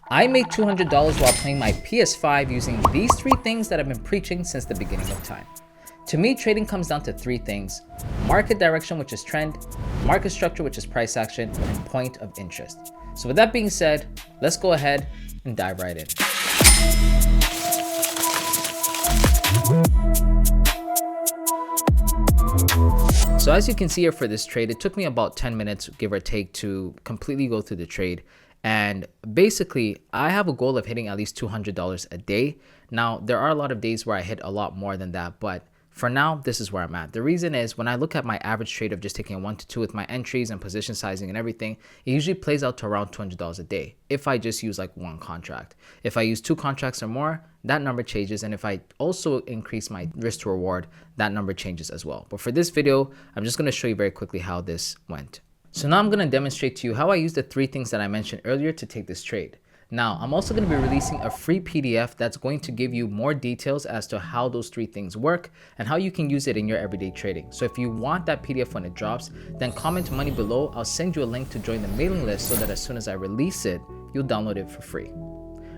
I made $200 while playing my PS5 using these three things that I've been preaching since the beginning of time. To me, trading comes down to three things: market direction, which is trend, market structure, which is price action, and point of interest. So with that being said, let's go ahead and dive right in. So as you can see here for this trade, it took me about 10 minutes, give or take, to completely go through the trade. And basically, I have a goal of hitting at least $200 a day. Now, there are a lot of days where I hit a lot more than that, but for now, this is where I'm at. The reason is when I look at my average trade of just taking a 1 to 2 with my entries and position sizing and everything, it usually plays out to around $200 a day if I just use like one contract. If I use 2 contracts or more, that number changes. And if I also increase my risk to reward, that number changes as well. But for this video, I'm just going to show you very quickly how this went. So now I'm going to demonstrate to you how I use the 3 things that I mentioned earlier to take this trade. Now, I'm also going to be releasing a free PDF that's going to give you more details as to how those 3 things work and how you can use it in your everyday trading. So if you want that PDF when it drops, then comment money below. I'll send you a link to join the mailing list so that as soon as I release it, you'll download it for free.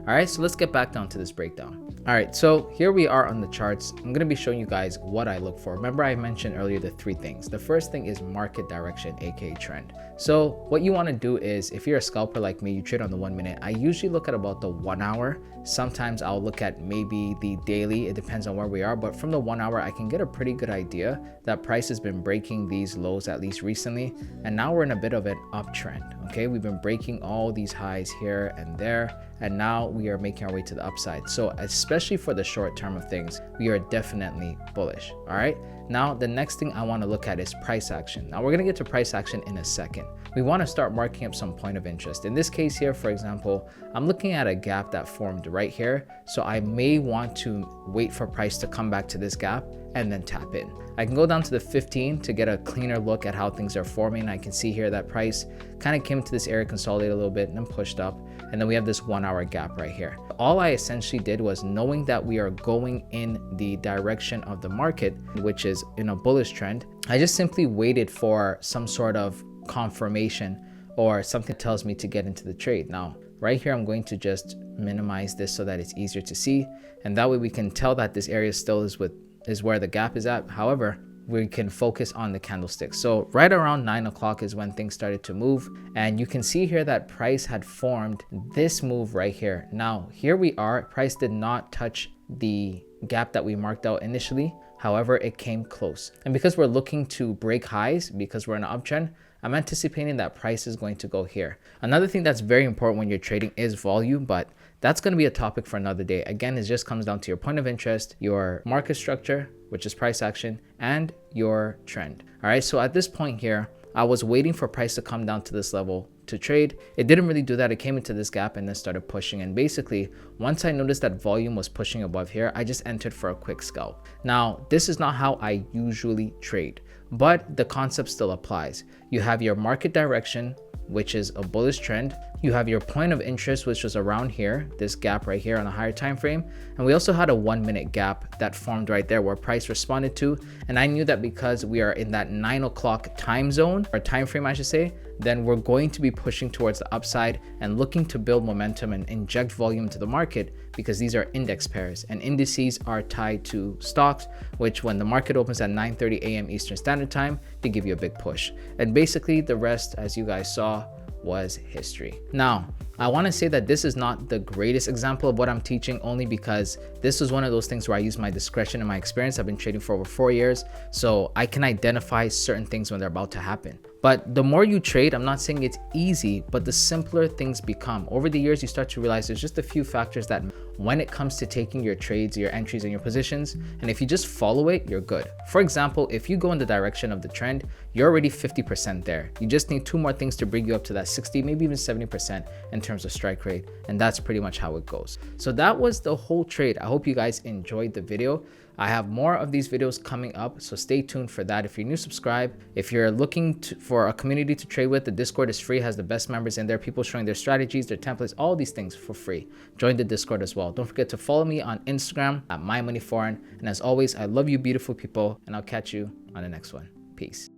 All right, so let's get back down to this breakdown. All right, so here we are on the charts. I'm going to be showing you guys what I look for. Remember, I mentioned earlier the 3 things. The first thing is market direction, aka trend. So what you want to do is, if you're a scalper like me, you trade on the 1 minute. I usually look at about the 1 hour. Sometimes I'll look at maybe the daily. It depends on where we are. But from the 1 hour, I can get a pretty good idea that price has been breaking these lows, at least recently. And now we're in a bit of an uptrend. Okay, we've been breaking all these highs here and there, and now we are making our way to the upside. So especially for the short term of things, we are definitely bullish. All right, now the next thing I want to look at is price action. Now we're going to get to price action in a second. We want to start marking up some point of interest. In this case here, for example, I'm looking at a gap that formed right here. So I may want to wait for price to come back to this gap and then tap in. I can go down to the 15 to get a cleaner look at how things are forming. I can see here that price kind of came to this area, consolidated a little bit, and then pushed up. And then we have this 1 hour gap right here. All I essentially did was, knowing that we are going in the direction of the market, which is in a bullish trend, I just simply waited for some sort of confirmation or something that tells me to get into the trade. Now, right here, I'm going to just minimize this so that it's easier to see. And that way we can tell that this area still is where the gap is at. However, we can focus on the candlestick. So right around 9 o'clock is when things started to move. And you can see here that price had formed this move right here. Now, here we are. Price did not touch the gap that we marked out initially. However, it came close. And because we're looking to break highs, because we're in an uptrend, I'm anticipating that price is going to go here. Another thing that's very important when you're trading is volume, but that's going to be a topic for another day. Again, it just comes down to your point of interest, your market structure, which is price action, and your trend. All right, so at this point here, I was waiting for price to come down to this level to trade. It didn't really do that. It came into this gap and then started pushing. And basically, once I noticed that volume was pushing above here, I just entered for a quick scalp. Now, this is not how I usually trade, but the concept still applies. You have your market direction, which is a bullish trend. You have your point of interest, which was around here, this gap right here on a higher time frame. And we also had a 1 minute gap that formed right there where price responded to. And I knew that because we are in that 9 o'clock time zone, or time frame, I should say, then we're going to be pushing towards the upside and looking to build momentum and inject volume to the market, because these are index pairs and indices are tied to stocks, which when the market opens at 9:30 a.m. Eastern Standard Time, they give you a big push. And basically the rest, as you guys saw, was history. Now, I want to say that this is not the greatest example of what I'm teaching, only because this was one of those things where I use my discretion and my experience. I've been trading for over 4 years, so I can identify certain things when they're about to happen. But the more you trade, I'm not saying it's easy, but the simpler things become. Over the years, you start to realize there's just a few factors that when it comes to taking your trades, your entries, and your positions, and if you just follow it, you're good. For example, if you go in the direction of the trend, you're already 50% there. You just need 2 more things to bring you up to that 60, maybe even 70% in terms of strike rate, and that's pretty much how it goes. So that was the whole trade. I hope you guys enjoyed the video. I have more of these videos coming up, so stay tuned for that. If you're new, subscribe. If you're looking for a community to trade with, the Discord is free, has the best members in there, people showing their strategies, their templates, all these things for free. Join the Discord as well. Don't forget to follow me on Instagram at mymoneyforeign. And as always, I love you beautiful people, and I'll catch you on the next one. Peace.